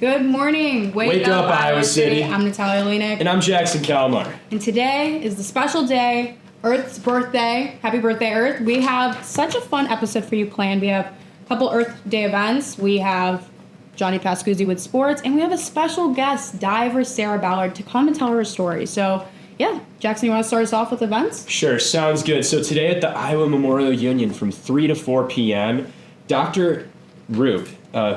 Good morning. Wake up, Iowa City. I'm Natalia Leanick. And I'm Jackson Kalmar. And today is the special day, Earth's birthday. Happy birthday, Earth. We have such a fun episode for you planned. We have a couple Earth Day events. We have Johnny Pascuzzi with sports. And we have a special guest, diver Sarah Ballard, to come and tell her story. So, yeah. Jackson, you want to start us off with events? Sure. Sounds good. So today at the Iowa Memorial Union from 3 to 4 p.m., Dr. Roop,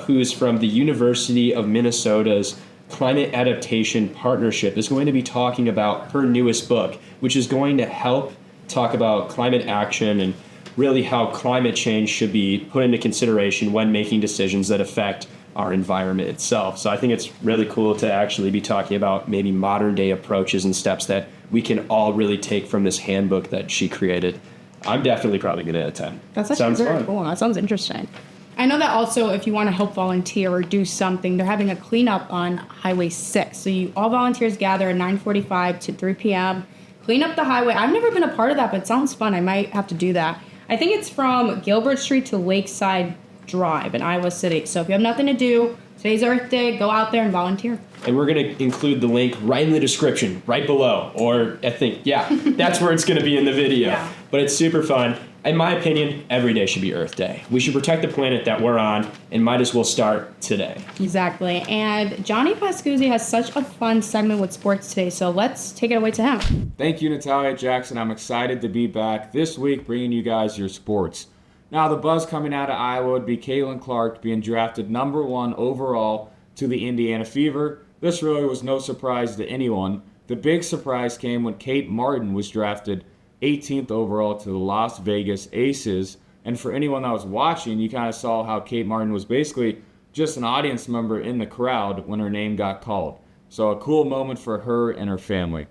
who is from the University of Minnesota's Climate Adaptation Partnership, is going to be talking about her newest book, which is going to help talk about climate action and really how climate change should be put into consideration when making decisions that affect our environment itself. So I think it's really cool to actually be talking about maybe modern day approaches and steps that we can all really take from this handbook that she created. I'm definitely probably going to attend. That's actually very cool. That sounds interesting. I know that also if you want to help volunteer or do something, they're having a cleanup on Highway 6. So all volunteers gather at 9:45 to 3 p.m. Clean up the highway. I've never been a part of that, but it sounds fun. I might have to do that. I think it's from Gilbert Street to Lakeside Drive in Iowa City. So if you have nothing to do, today's Earth Day, go out there and volunteer. And we're going to include the link right in the description, right below. Or I think, that's where it's going to be in the video. Yeah. But it's super fun. In my opinion, every day should be Earth Day. We should protect the planet that we're on and might as well start today. Exactly. And Johnny Pascuzzi has such a fun segment with sports today, so let's take it away to him. Thank you, Natalia Jackson. I'm excited to be back this week bringing you guys your sports. Now, the buzz coming out of Iowa would be Caitlin Clark being drafted number 1 overall to the Indiana Fever. This really was no surprise to anyone. The big surprise came when Kate Martin was drafted 18th overall to the Las Vegas Aces. And for anyone that was watching, you kind of saw how Kate Martin was basically just an audience member in the crowd when her name got called. So a cool moment for her and her family.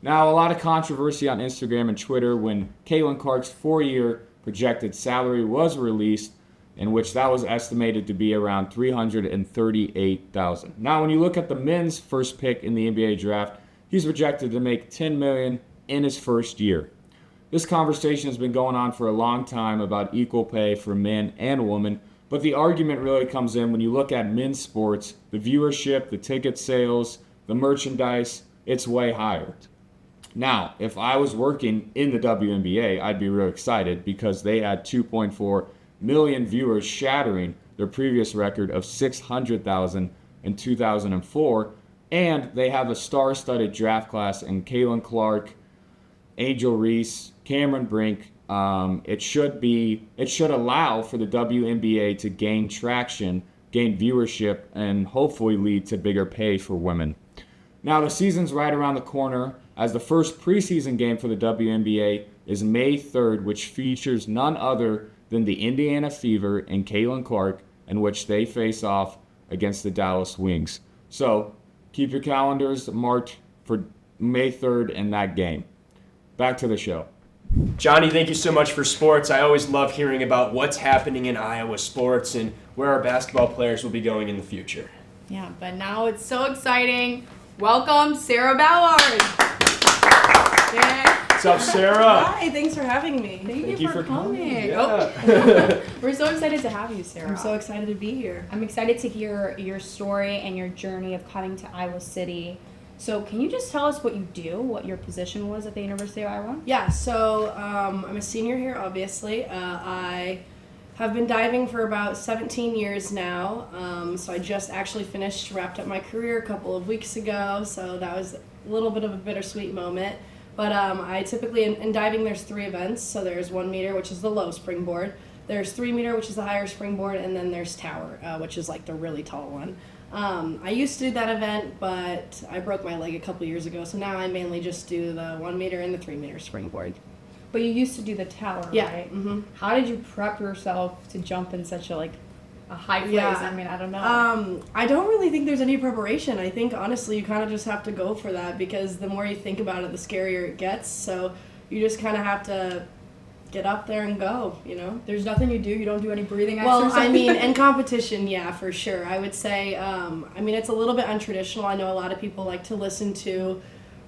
Now, a lot of controversy on Instagram and Twitter when Caitlin Clark's 4-year projected salary was released, in which that was estimated to be around $338,000. Now, when you look at the men's first pick in the NBA draft, he's projected to make $10 million in his first year. This conversation has been going on for a long time about equal pay for men and women, but the argument really comes in when you look at men's sports, the viewership, the ticket sales, the merchandise, it's way higher. Now, if I was working in the WNBA, I'd be real excited because they had 2.4 million viewers, shattering their previous record of 600,000 in 2004, and they have a star-studded draft class in Caitlin Clark, Angel Reese, Cameron Brink. It should allow for the WNBA to gain traction, gain viewership, and hopefully lead to bigger pay for women. Now, the season's right around the corner, as the first preseason game for the WNBA is May 3rd, which features none other than the Indiana Fever and Caitlin Clark, in which they face off against the Dallas Wings. So, keep your calendars marked for May 3rd in that game. Back to the show. Johnny, thank you so much for sports. I always love hearing about what's happening in Iowa sports and where our basketball players will be going in the future. Yeah, but now it's so exciting. Welcome, Sarah Ballard. Yeah. What's up, Sarah? Hi, thanks for having me. Thank you for coming. Yeah. Oh. We're so excited to have you, Sarah. I'm so excited to be here. I'm excited to hear your story and your journey of coming to Iowa City. So can you just tell us what you do, what your position was at the University of Iowa? Yeah, so I'm a senior here, obviously. I have been diving for about 17 years now. So I just actually wrapped up my career a couple of weeks ago. So that was a little bit of a bittersweet moment. But I typically, in diving, there's 3 events. So there's 1 meter, which is the low springboard. There's 3 meter, which is the higher springboard. And then there's tower, which is like the really tall one. I used to do that event, but I broke my leg a couple years ago. So now I mainly just do the 1 meter and the 3 meter springboard. But you used to do the tower, Yeah. right? Mm-hmm. How did you prep yourself to jump in such a high place? Yeah. I mean, I don't know. I don't really think there's any preparation. I think, honestly, you kind of just have to go for that because the more you think about it, the scarier it gets. So you just kind of have to get up there and go, you know? There's nothing you do? You don't do any breathing Well, exercises? I mean, in competition, yeah, for sure. I would say, it's a little bit untraditional. I know a lot of people like to listen to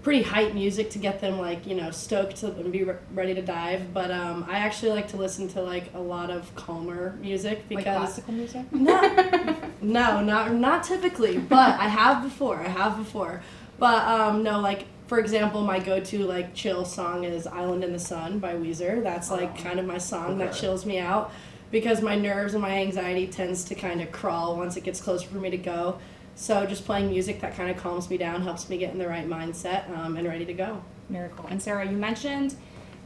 pretty hype music to get them like, stoked and be ready to dive. But I actually like to listen to like a lot of calmer music because Like classical music? no, not typically, but I have before. But no, like for example, my go-to like chill song is "Island in the Sun" by Weezer. That's like kind of my song that chills me out because my nerves and my anxiety tends to kind of crawl once it gets closer for me to go. So just playing music that kind of calms me down helps me get in the right mindset and ready to go. Very cool. And Sarah, you mentioned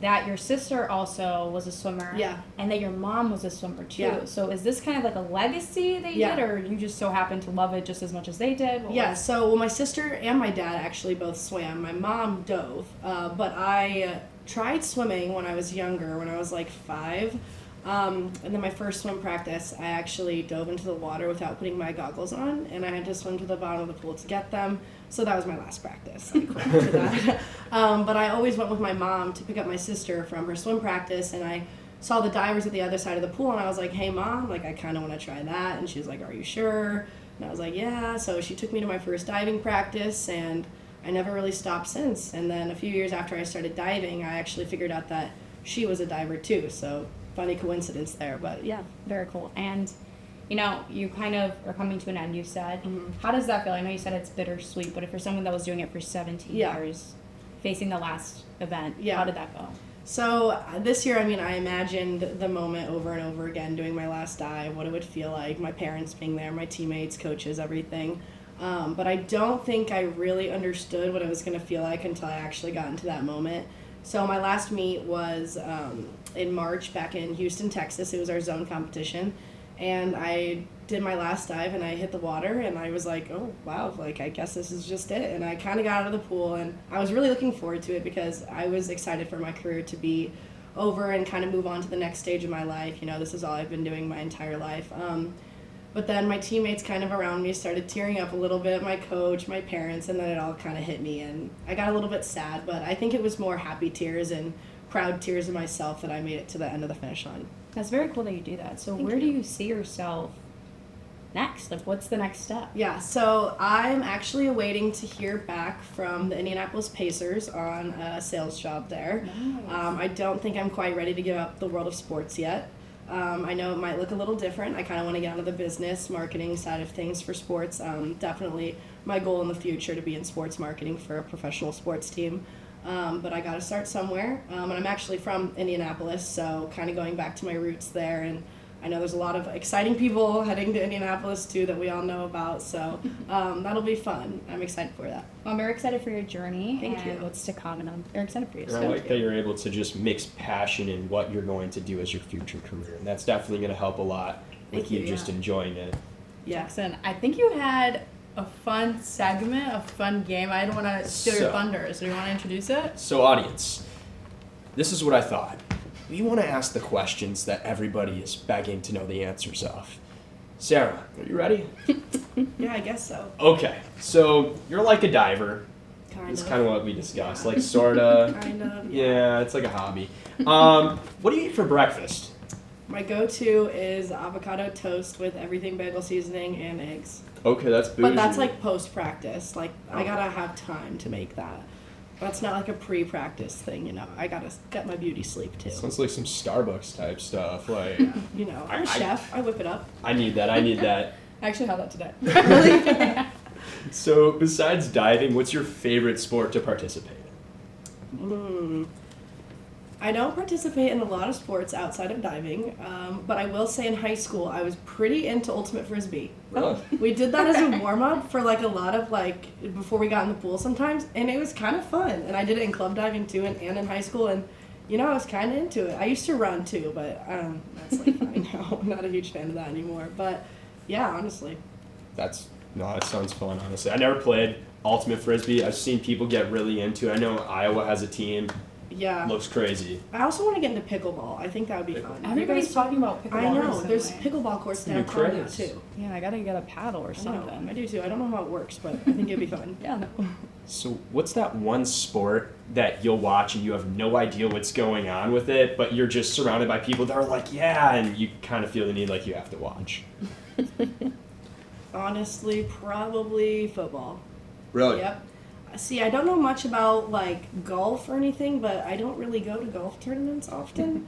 that your sister also was a swimmer. Yeah. And that your mom was a swimmer too. Yeah. So is this kind of like a legacy they did, or you just so happened to love it just as much as they did? Yeah, so my sister and my dad actually both swam. My mom dove, but I tried swimming when I was younger, when I was like 5. And then my first swim practice, I actually dove into the water without putting my goggles on, and I had to swim to the bottom of the pool to get them. So that was my last practice. I quit after that. But I always went with my mom to pick up my sister from her swim practice, and I saw the divers at the other side of the pool, and I was like, "Hey, Mom, like I kind of want to try that." And she was like, "Are you sure?" And I was like, "Yeah." So she took me to my first diving practice, and I never really stopped since. And then a few years after I started diving, I actually figured out that she was a diver too. So funny coincidence there, but yeah. Very cool. And, you kind of are coming to an end, you said. How does that feel? I know you said it's bittersweet, but if you're someone that was doing it for 17 years, facing the last event, how did that go? So this year, I imagined the moment over and over again, doing my last dive, what it would feel like, my parents being there, my teammates, coaches, everything. But I don't think I really understood what it was going to feel like until I actually got into that moment. So my last meet was in March back in Houston, Texas. It was our zone competition. And I did my last dive and I hit the water and I was like, oh, wow, like I guess this is just it. And I kind of got out of the pool and I was really looking forward to it because I was excited for my career to be over and kind of move on to the next stage of my life. This is all I've been doing my entire life. But then my teammates kind of around me started tearing up a little bit, my coach, my parents, and then it all kind of hit me. And I got a little bit sad, but I think it was more happy tears and proud tears of myself that I made it to the end of the finish line. That's very cool that you do that. So where do you see yourself next? Like, what's the next step? Yeah, so I'm actually awaiting to hear back from the Indianapolis Pacers on a sales job there. Nice. I don't think I'm quite ready to give up the world of sports yet. I know it might look a little different. I kind of want to get onto the business marketing side of things for sports. Definitely my goal in the future to be in sports marketing for a professional sports team. But I got to start somewhere. And I'm actually from Indianapolis, so kind of going back to my roots there. And I know there's a lot of exciting people heading to Indianapolis too that we all know about. So that'll be fun. I'm excited for that. Well, I'm very excited for your journey. Thank you. What's to come, and I'm very excited for you. And I like that you're able to just mix passion in what you're going to do as your future career. And that's definitely going to help a lot with Thank you you, just yeah. enjoying it. Yeah. Jackson, I think you had a fun segment, a fun game. I don't want to steal your thunder, so do you want to introduce it? So, audience, this is what I thought. We want to ask the questions that everybody is begging to know the answers of. Sarah, are you ready? Yeah, I guess so. Okay, so you're like a diver. Kind It's of. kind of what we discussed, like sorta. Kind of. Yeah, it's like a hobby. What do you eat for breakfast? My go-to is avocado toast with everything bagel seasoning and eggs. Okay, that's bougie. But that's like post-practice. Like, I gotta have time to make that. That's not like a pre-practice thing, I gotta get my beauty sleep too. Sounds like some Starbucks type stuff. Like, I'm a chef. I whip it up. I need that. I actually had that today. Really? So, besides diving, what's your favorite sport to participate in? I don't participate in a lot of sports outside of diving, but I will say in high school I was pretty into ultimate frisbee. Really? We did that as a warm-up for like a lot of before we got in the pool sometimes, and it was kind of fun. And I did it in club diving too, and in high school, and I was kind of into it. I used to run too, but that's like fine now. I'm not a huge fan of that anymore. But yeah, honestly. That sounds fun, honestly. I never played ultimate frisbee. I've seen people get really into it. I know Iowa has a team. Yeah. Looks crazy. I also want to get into pickleball. I think that would be fun. Everybody's talking about pickleball. I know. recently. There's pickleball courts New downtown now craze. too. Yeah, I gotta get a paddle or I know. something. I do too. I don't know how it works, but I think it'd be fun. Yeah, no. So, what's that one sport that you'll watch and you have no idea what's going on with it, but you're just surrounded by people that are like, yeah, and you kind of feel the need like you have to watch? Honestly, probably football. Really? Yep. See, I don't know much about like golf or anything, but I don't really go to golf tournaments often.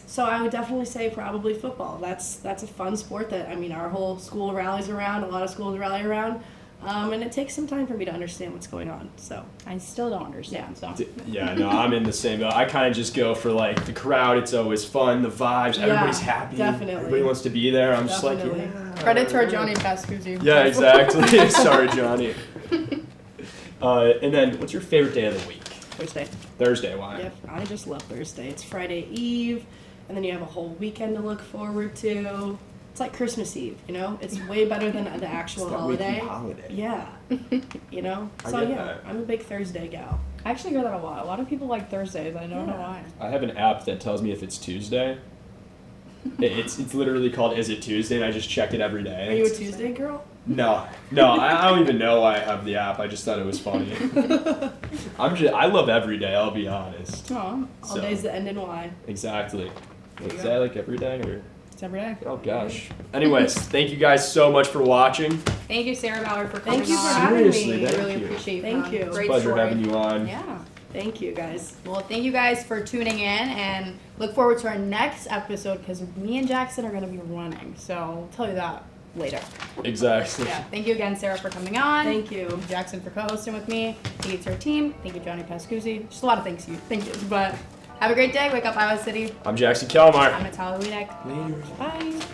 So I would definitely say probably football. That's a fun sport that I mean our whole school rallies around. A lot of schools rally around, and it takes some time for me to understand what's going on. So I still don't understand. So Yeah, no, I'm in the same boat. I kind of just go for like the crowd. It's always fun, the vibes. Yeah, Everybody's happy. definitely. Everybody wants to be there. I'm just like, Definitely. yeah. credit to our Johnny Pascuzzi. Yeah, exactly. Sorry, Johnny. And then, what's your favorite day of the week? Thursday. Thursday. Why? Yep, I just love Thursday. It's Friday Eve, and then you have a whole weekend to look forward to. It's like Christmas Eve, you know? It's way better than the actual It's that holiday. weekly holiday. Yeah. You know? I So get yeah, that. I'm a big Thursday gal. I actually hear that a lot. A lot of people like Thursdays. I don't know why. I have an app that tells me if it's Tuesday. It's literally called Is It Tuesday, and I just check it every day. Are you a Tuesday girl? No, I don't even know why I have the app. I just thought it was funny. I love every day. I'll be honest. Oh, All days that end in Y. Exactly. There you Is go. that like every day or? it's every day. Oh gosh. Anyways, thank you guys so much for watching. Thank you, Sarah Ballard, for coming Thank you for on. having me. Seriously, I thank really you. appreciate Thank you. Great Pleasure story. having you on. Yeah. Thank you, guys. Well, thank you guys for tuning in, and look forward to our next episode because me and Jackson are going to be running. So I'll tell you that later. Exactly. Yeah. Thank you again, Sarah, for coming on. Thank you. Jackson for co-hosting with me. Thank you to our team. Thank you, Johnny Pascuzzi. Just a lot of thanks to you. Thank you. But have a great day. Wake up, Iowa City. I'm Jackson Kalmar. I'm Natalia Wiedek. Later. Bye.